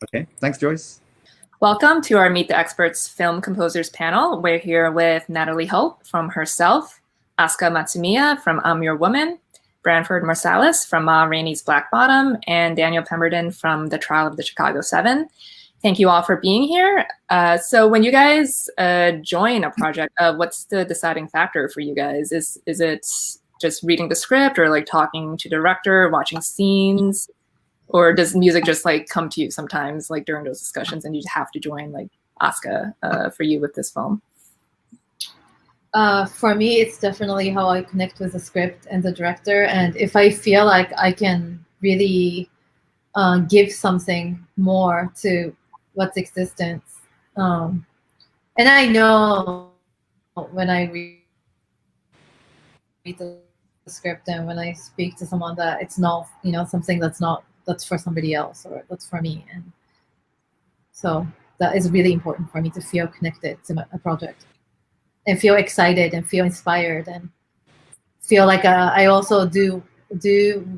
Okay, thanks, Joyce. Welcome to our Meet the Experts Film Composers panel. We're here with Natalie Holt from Herself, Aska Matsumiya from I'm Your Woman, Branford Marsalis from Ma Rainey's Black Bottom, and Daniel Pemberton from The Trial of the Chicago 7. Thank you all for being here. So when you guys join a project, what's the deciding factor for you guys? Is it just reading the script or like talking to the director, watching scenes? Or does music just like come to you sometimes, like during those discussions, and you just have to join, like Aska, for you with this film? For me, it's definitely how I connect with the script and the director. And if I feel like I can really give something more to what's existence. And I know when I read the script and when I speak to someone that it's not, something that's for somebody else or that's for me. And so that is really important for me to feel connected to a project and feel excited and feel inspired and feel like I also do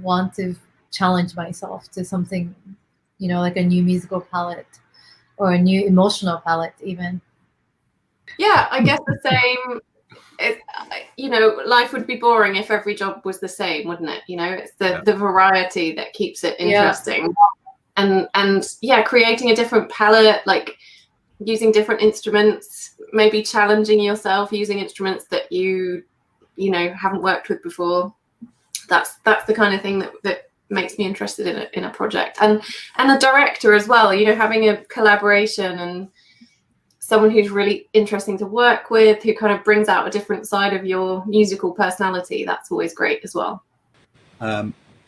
want to challenge myself to something, like a new musical palette or a new emotional palette even. Yeah, I guess the same. Life would be boring if every job was the same, wouldn't it? It's the variety that keeps it interesting. Yeah. And creating a different palette, like using different instruments, maybe challenging yourself using instruments that you haven't worked with before. That's the kind of thing that makes me interested in a project. And a director as well, having a collaboration and someone who's really interesting to work with, who kind of brings out a different side of your musical personality. That's always great as well.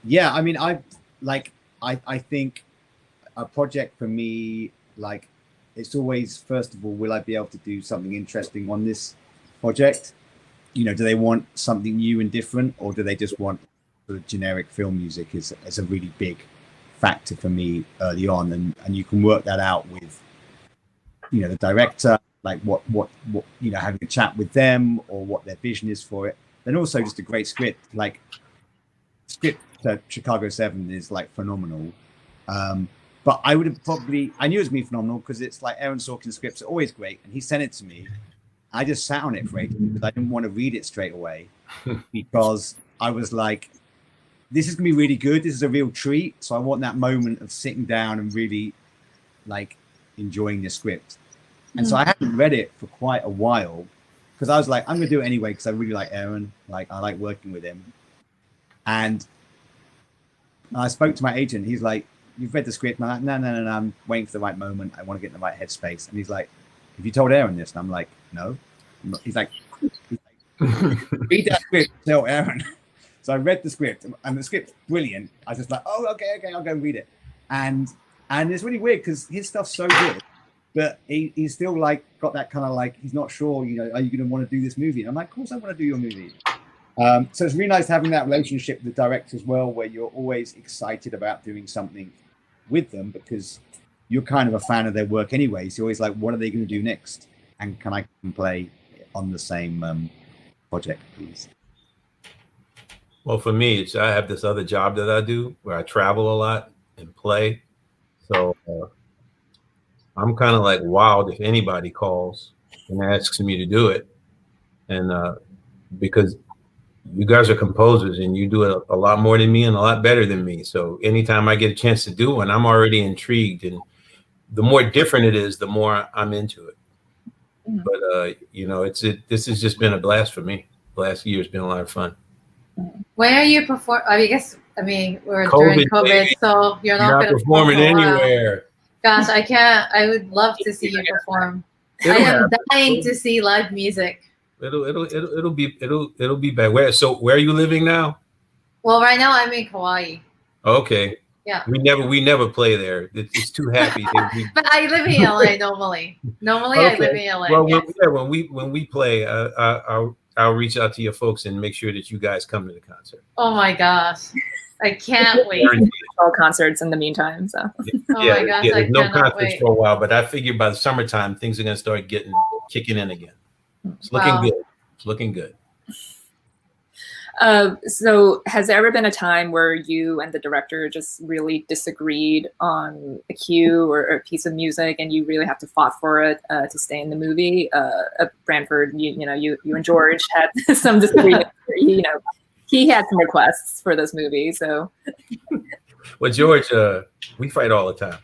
Yeah, I mean, I think a project for me, like, it's always, first of all, will I be able to do something interesting on this project? Do they want something new and different, or do they just want sort of generic film music? Is a really big factor for me early on, and you can work that out with the director, like what having a chat with them or what their vision is for it. Then also just a great script, like script to Chicago 7 is like phenomenal. But I would have I knew it was going to be phenomenal because it's like Aaron Sorkin's scripts are always great, and he sent it to me. I just sat on it for ages because I didn't want to read it straight away because I was like, this is going to be really good. This is a real treat. So I want that moment of sitting down and really like enjoying the script. And so I hadn't read it for quite a while because I was like, I'm going to do it anyway because I really like Aaron. Like, I like working with him. And I spoke to my agent. He's like, you've read the script? And I'm like, no, I'm waiting for the right moment. I want to get in the right headspace. And he's like, have you told Aaron this? And I'm like, no. He's like read that script, tell Aaron. So I read the script, and the script's brilliant. I was just like, oh, okay, I'll go and read it. And it's really weird because his stuff's so good. But he's still like got that kind of like, he's not sure, are you going to want to do this movie? And I'm like, of course I want to do your movie. So it's really nice having that relationship with the director as well, where you're always excited about doing something with them because you're kind of a fan of their work anyway. So you're always like, what are they going to do next? And can I play on the same project, please? Well, for me, I have this other job that I do where I travel a lot and play. So I'm kind of like wild if anybody calls and asks me to do it. And because you guys are composers and you do it a lot more than me and a lot better than me. So anytime I get a chance to do one, I'm already intrigued. And the more different it is, the more I'm into it. But, this has just been a blast for me. The last year has been a lot of fun. When are you performing? We're during COVID, baby. So you're not going to performing anywhere. Gosh, I can't. I would love to see you perform. I am dying to see live music. It'll be back. Where are you living now? Well, right now I'm in Hawaii. Okay. Yeah. We never play there. It's too happy. But I live in LA normally. Okay. I live in LA. Well, yes. when we play, I'll reach out to your folks and make sure that you guys come to the concert. Oh my gosh. I can't wait. All concerts in the meantime. So. Oh my gosh, there's no concerts for a while, but I figure by the summertime things are going to start kicking in again. It's looking good. It's looking good. So has there ever been a time where you and the director just really disagreed on a cue or a piece of music, and you really have to fought for it to stay in the movie? Branford, you and George had some disagreements. He had some requests for this movie. So, well, George, we fight all the time,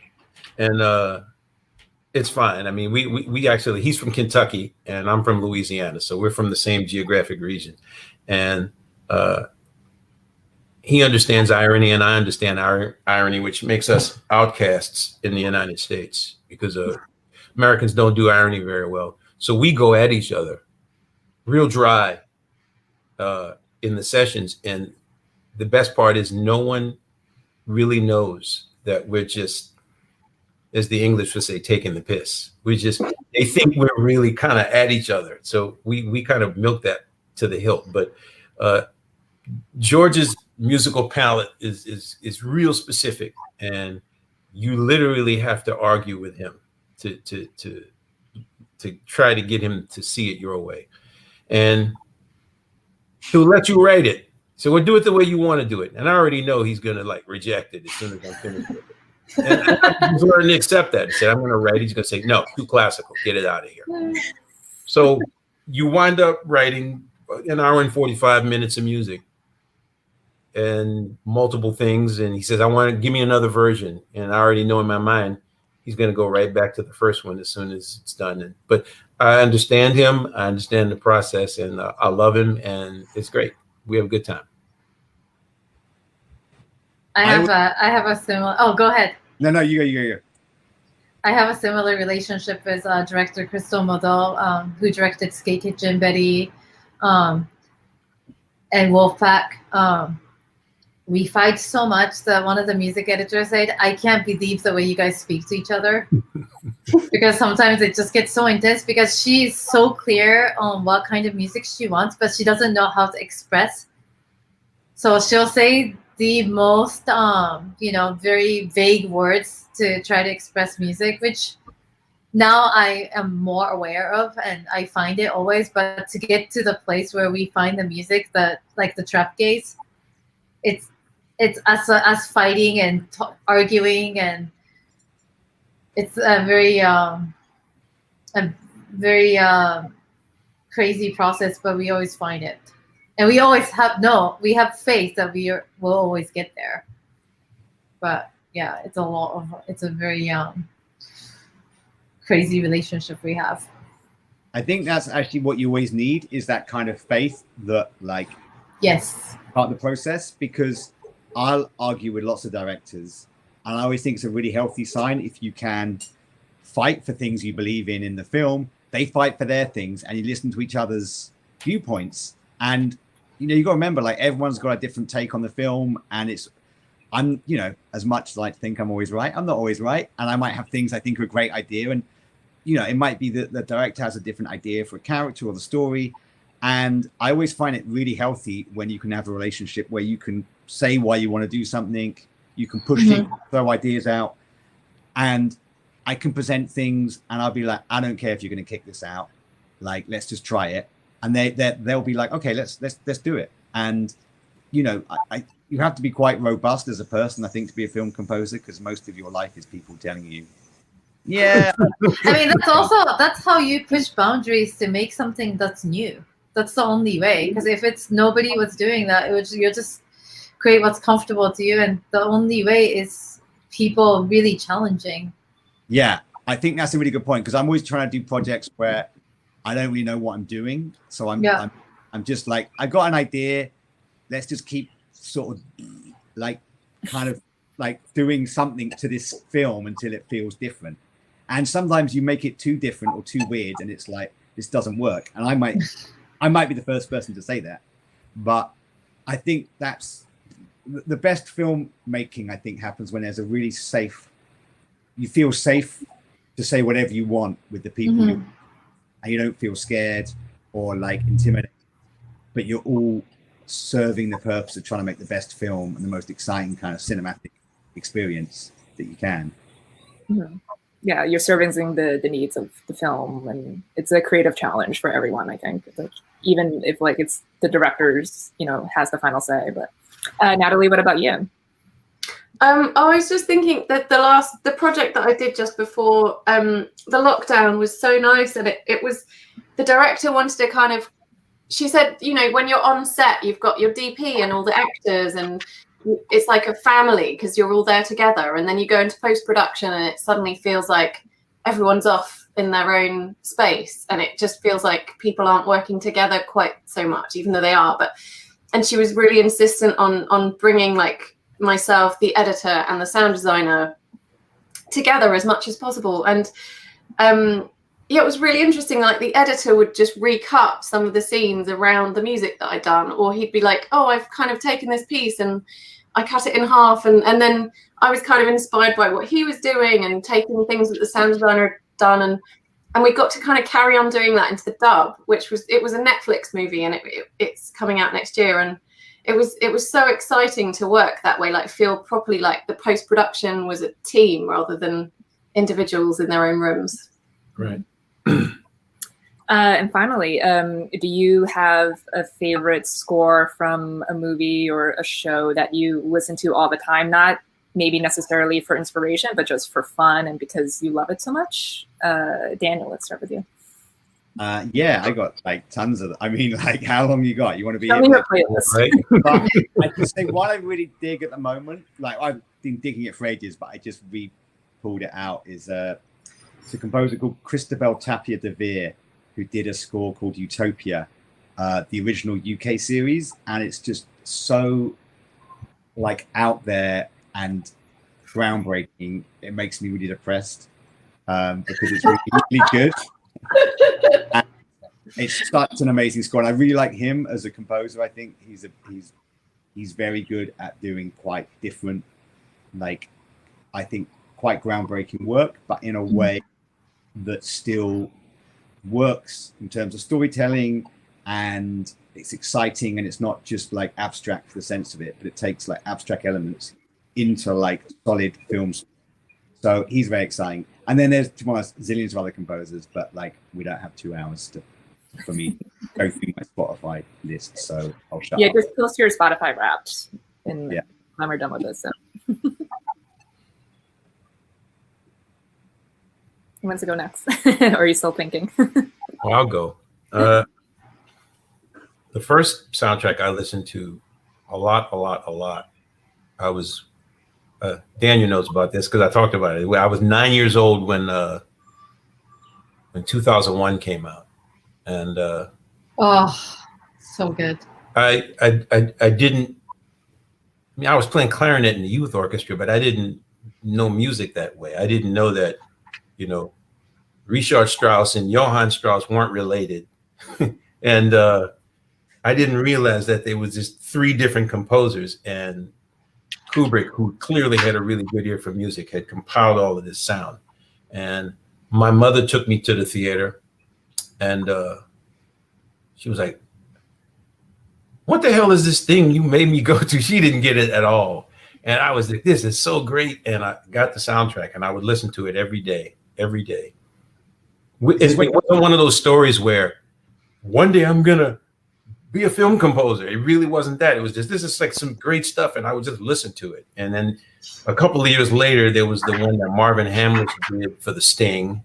and it's fine. I mean, we actually, he's from Kentucky and I'm from Louisiana, so we're from the same geographic region, and he understands irony and I understand irony, which makes us outcasts in the United States because Americans don't do irony very well. So we go at each other real dry in the sessions. And the best part is no one really knows that we're just, as the English would say, taking the piss. They think we're really kind of at each other. So we kind of milk that to the hilt. But George's musical palette is real specific, and you literally have to argue with him to try to get him to see it your way, and he'll let you write it. So we'll do it the way you want to do it, and I already know he's gonna reject it as soon as I'm finished with it. And I just learned to accept that. He said, I'm gonna write it. He's gonna say, no, too classical, get it out of here. So you wind up writing an hour and 45 minutes of music and multiple things, and he says, I want to give me another version, and I already know in my mind he's going to go right back to the first one as soon as it's done. But I understand him, I understand the process, and I love him, and it's great. We have a good time. I have a similar. Oh, go ahead. No, you go. I have a similar relationship with director Crystal Modell, who directed Skate Kitchen Betty and Wolfpack. We fight so much that one of the music editors said, I can't believe the way you guys speak to each other. Because sometimes it just gets so intense because she's so clear on what kind of music she wants, but she doesn't know how to express. So she'll say the most, very vague words to try to express music, which now I am more aware of, and I find it always. But to get to the place where we find the music that, like the trap gaze, it's us fighting and arguing, and it's a very crazy process. But we always find it, and we always have faith that will always get there. But yeah, it's a very crazy relationship we have. I think that's actually what you always need, is that kind of faith that yes, part of the process, because I'll argue with lots of directors, and I always think it's a really healthy sign if you can fight for things you believe in the film, they fight for their things, and you listen to each other's viewpoints. And you got to remember, everyone's got a different take on the film, and I'm as much think I'm always right, I'm not always right, and I might have things I think are a great idea, and it might be that the director has a different idea for a character or the story. And I always find it really healthy when you can have a relationship where you can say why you want to do something, you can push things, throw ideas out, and I can present things, and I'll be like, I don't care if you're going to kick this out, let's just try it. And they'll be like, okay, let's do it. And you have to be quite robust as a person, I think, to be a film composer, because most of your life is people telling you, yeah. I mean, that's how you push boundaries to make something that's new. That's the only way, because if nobody was doing that, you'll just create what's comfortable to you, and the only way is people really challenging. Yeah, I think that's a really good point, because I'm always trying to do projects where I don't really know what I'm doing, so I'm just I got an idea, let's just keep sort of doing something to this film until it feels different. And sometimes you make it too different or too weird, and it's this doesn't work. And I might be the first person to say that, but I think that's the best filmmaking. I think happens when there's a really you feel safe to say whatever you want with the people, and you don't feel scared or intimidated, but you're all serving the purpose of trying to make the best film and the most exciting kind of cinematic experience that you can. yeah, you're servicing the needs of the film, and it's a creative challenge for everyone. I think, like, even if like it's the director's, has the final say. But Natalie, what about you? I was just thinking that the project that I did just before the lockdown was so nice, and it was, the director wanted to kind of, she said, when you're on set, you've got your DP and all the actors, and it's like a family because you're all there together, and then you go into post-production and it suddenly feels like everyone's off in their own space, and it just feels like people aren't working together quite so much, even though they are. And she was really insistent on bringing like myself, the editor, and the sound designer together as much as possible. And it was really interesting. Like, the editor would just recut some of the scenes around the music that I'd done, or he'd be like, oh, I've kind of taken this piece and I cut it in half, and then I was kind of inspired by what he was doing and taking things that the sound designer had done, and we got to kind of carry on doing that into the dub, it was a Netflix movie, and it's coming out next year, and it was so exciting to work that way, like feel properly like the post-production was a team rather than individuals in their own rooms. Right. And finally, do you have a favorite score from a movie or a show that you listen to all the time? Not maybe necessarily for inspiration, but just for fun and because you love it so much? Daniel, let's start with you. Yeah, I got like tons of. I mean, like, how long you got? You want to be? Tell me your playlist. Right? But I can say what I really dig at the moment. Like, I've been digging it for ages, but I just pulled it out. Is it's a composer called Christabel Tapia de Veer, who did a score called Utopia, the original UK series, and it's just so like out there and groundbreaking. It makes me really depressed because it's really, really good. And it's such an amazing score, and I really like him as a composer. I think he's very good at doing quite different, like, I think quite groundbreaking work, but in a way that still works in terms of storytelling, and it's exciting, and it's not just like abstract for the sense of it, but it takes like abstract elements into like solid films. So he's very exciting. And then there's, to be honest, zillions of other composers, but like we don't have 2 hours for me to go through my Spotify list, so I'll shut up. Yeah, just post your Spotify Wrapped when we're done with this. So. Who wants to go next? Or are you still thinking? Well, I'll go. The first soundtrack I listened to a lot. I was, Daniel knows about this because I talked about it. I was 9 years old when 2001 came out, and oh, so good. I didn't. I mean, I was playing clarinet in the youth orchestra, but I didn't know music that way. I didn't know that, Richard Strauss and Johann Strauss weren't related. And I didn't realize that there was just 3 different composers, and Kubrick, who clearly had a really good ear for music, had compiled all of this sound. And my mother took me to the theater, and she was like, what the hell is this thing you made me go to? She didn't get it at all. And I was like, this is so great. And I got the soundtrack, and I would listen to it every day. It wasn't one of those stories where one day I'm going to be a film composer. It really wasn't that. It was just, this is like some great stuff, and I would just listen to it. And then a couple of years later, there was the one that Marvin Hamlisch did for The Sting,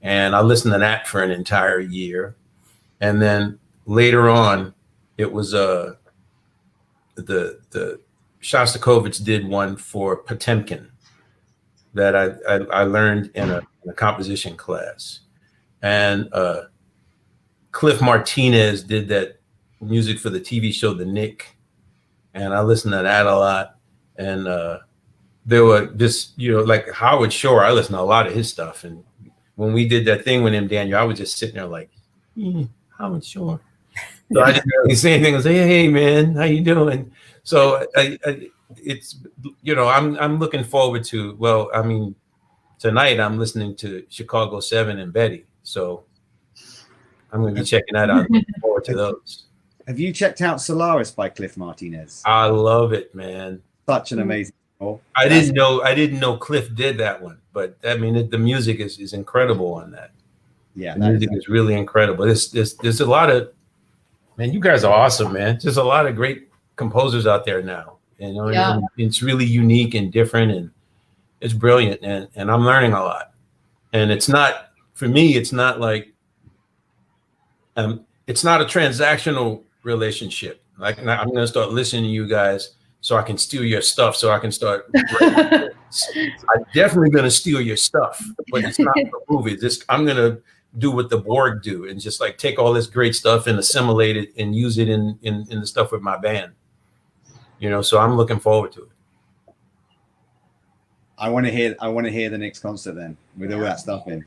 and I listened to that for an entire year. And then later on, it was the Shostakovich did one for Potemkin that I learned in a composition class, and Cliff Martinez did that music for the TV show The Knick, and I listened to that a lot. And there were just, like Howard Shore, I listened to a lot of his stuff. And when we did that thing with him, Daniel, I was just sitting there like, Howard Shore. So I didn't really say anything. I say, hey man, how you doing? So it's, I'm looking forward to, well, I mean, tonight I'm listening to Chicago 7 and Betty. So I'm going to be checking that out. Looking forward to those. Have you checked out Solaris by Cliff Martinez? I love it, man. Such an amazing score. I didn't know Cliff did that one, but I mean, the music is incredible on that. Yeah, the music is really incredible. There's a lot of, man, you guys are awesome, man. There's a lot of great composers out there now. You know, and it's really unique and different, and it's brilliant, and I'm learning a lot. And it's not, for me, it's not like, it's not a transactional relationship. Like, I'm going to start listening to you guys so I can steal your stuff, so I can start. I'm definitely going to steal your stuff, but it's not the movie. I'm going to do what the Borg do and just like take all this great stuff and assimilate it and use it in the stuff with my band. You know, so I'm looking forward to it. I want to hear the next concert then with all that stuff in.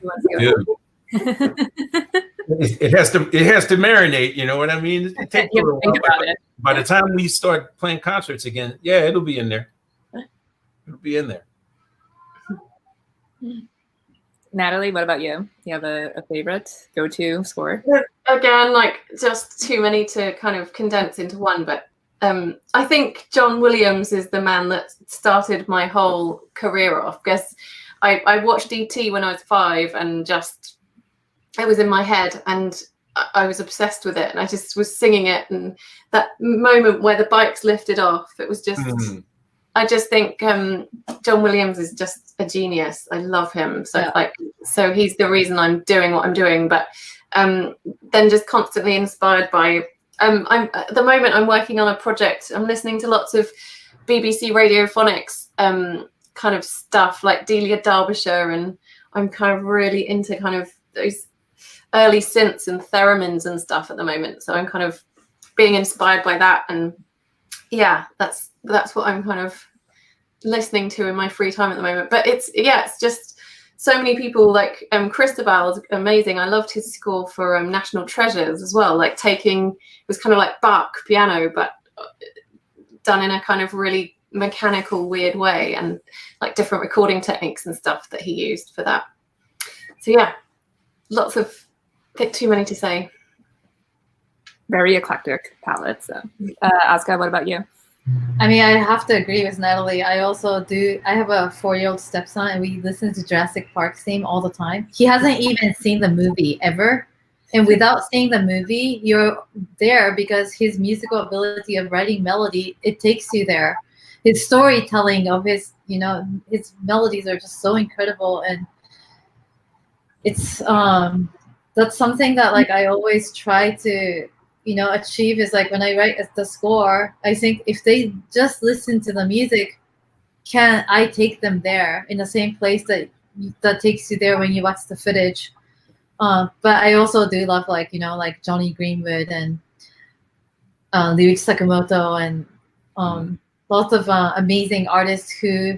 It has to marinate, you know what I mean? It takes a little while. By the time we start playing concerts again, yeah, it'll be in there. It'll be in there. Natalie, what about you? You have a favorite go-to score? Again, like just too many to kind of condense into one, but I think John Williams is the man that started my whole career off, because I watched E.T. when I was 5 and just, it was in my head and I was obsessed with it, and I just was singing it, and that moment where the bikes lifted off, it was just, I just think John Williams is just a genius. I love him. So he's the reason I'm doing what I'm doing, but then just constantly inspired by, at the moment I'm working on a project. I'm listening to lots of BBC Radiophonics kind of stuff, like Delia Derbyshire, and I'm kind of really into kind of those early synths and theremins and stuff at the moment. So I'm kind of being inspired by that, and yeah, that's what I'm kind of listening to in my free time at the moment. But it's just so many people, like Cristobal's amazing. I loved his score for National Treasures as well. Like it was kind of like Bach piano, but done in a kind of really mechanical, weird way, and like different recording techniques and stuff that he used for that. So yeah, lots of, too many to say. Very eclectic palette. So, Aska, what about you? I mean, I have to agree with Natalie. I also do. I have a 4-year-old stepson, and we listen to Jurassic Park's theme all the time. He hasn't even seen the movie ever. And without seeing the movie, you're there because his musical ability of writing melody, it takes you there. His storytelling of his melodies are just so incredible. And it's, that's something that like I always try to, achieve, is like when I write the score, I think if they just listen to the music, can I take them there in the same place that takes you there when you watch the footage? But I also do love like Johnny Greenwood and Ryuichi Sakamoto and lots of amazing artists who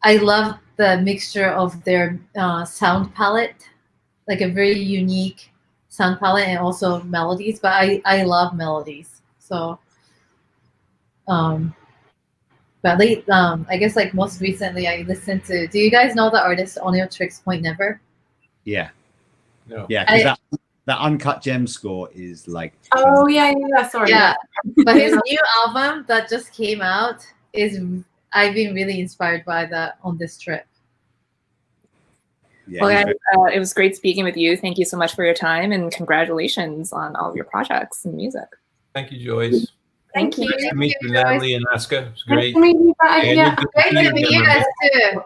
I love the mixture of their sound palette, like a very unique sound palette, and also melodies. But I love melodies. So, but I guess like most recently I listened to. Do you guys know the artist Oneotrix Point Never? Yeah. No. Yeah, because that Uncut Gem score is like. Oh yeah, sorry. Yeah, but his new album that just came out is. I've been really inspired by that on this trip. Yeah, well, guys, it was great speaking with you. Thank you so much for your time, and congratulations on all of your projects and music. Thank you, Joyce. Thank you. Nice to meet you, Natalie and Aska. It's great. Nice to meet you. Great to meet you guys too.